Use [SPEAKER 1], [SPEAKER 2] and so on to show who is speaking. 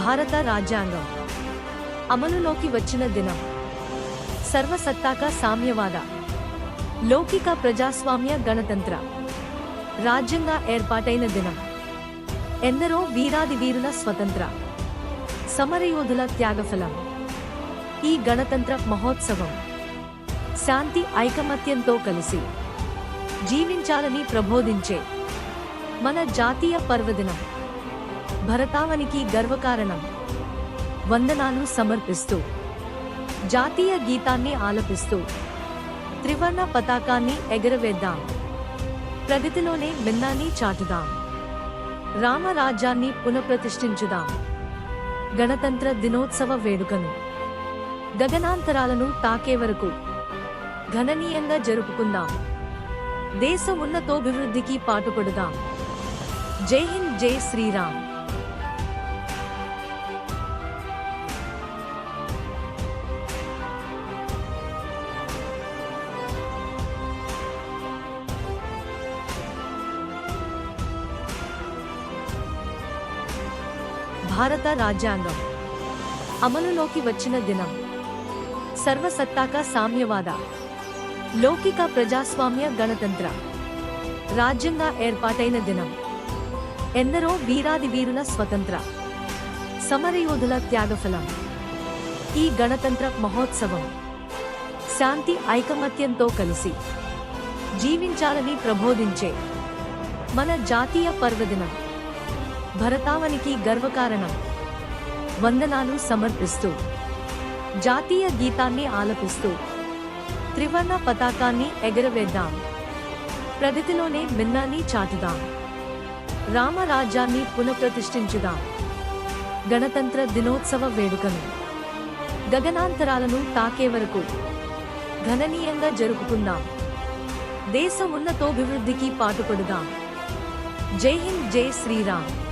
[SPEAKER 1] భారత రాజ్యాంగం అమలులోకి వచ్చిన దినం. సర్వసత్తాక సామ్యవాద, లౌకిక ప్రజాస్వామ్య గణతంత్ర రాజ్యంగా ఏర్పాటైన దినం. ఎందరో వీరాది వీరుల స్వతంత్ర సమరయోధుల త్యాగఫలం. ఈ గణతంత్ర మహోత్సవం శాంతి ఐకమత్యంతో కలిసి జీవించాలని ప్రబోధించే మన జాతీయ పర్వదినం. భరతావనికి గర్వకారణం. వందనాలు సమర్పిస్తూ జాతీయ గీతాన్ని ఆలపిస్తూ త్రివర్ణ పతాకాన్ని ఎగరవేద్దాం. ప్రగతిలోనే భిన్నాన్ని చాటుదాం. రామరాజ్యాన్ని పునఃప్రతిష్ఠించుదాం. గణతంత్ర దినోత్సవ వేడుకను గగనాంతరాలను తాకే వరకు ఘననీయంగా జరుపుకుందాం. దేశ ఉన్నతోభివృద్ధికి పాటుపడుదాం. జై హింద్, జై శ్రీరామ్. భారత రాజ్యాంగం అమలులోకి వచ్చిన దినం. సర్వసత్తాక సామ్యవాద, లౌకిక ప్రజాస్వామ్య గణతంత్ర రాజ్యంగా ఏర్పాటైన దినం. ఎందరో వీరాది వీరుల స్వతంత్ర సమరయోధుల త్యాగఫలం. ఈ గణతంత్ర మహోత్సవం శాంతి ఐకమత్యంతో కలిసి జీవించాలని ప్రబోధించే మన జాతీయ పర్వదినం. భరతావనికి గర్వకారణం. వందనాలు సమర్పిస్తూ జాతీయ గీతాన్ని ఆలపిస్తూ త్రివర్ణ పతాకాన్ని ఎగరవేద్దాం. ప్రగతిలోనే భిన్నాన్ని చాటుదాం. రామరాజ్యాన్ని పునఃప్రతిష్ఠించుదాం. గణతంత్ర దినోత్సవ వేడుకను గగనాంతరాలను తాకే వరకు ఘననీయంగా జరుపుకుందాం. దేశ ఉన్నతోభివృద్ధికి పాటుపడుదాం. జై హింద్, జై శ్రీరామ్.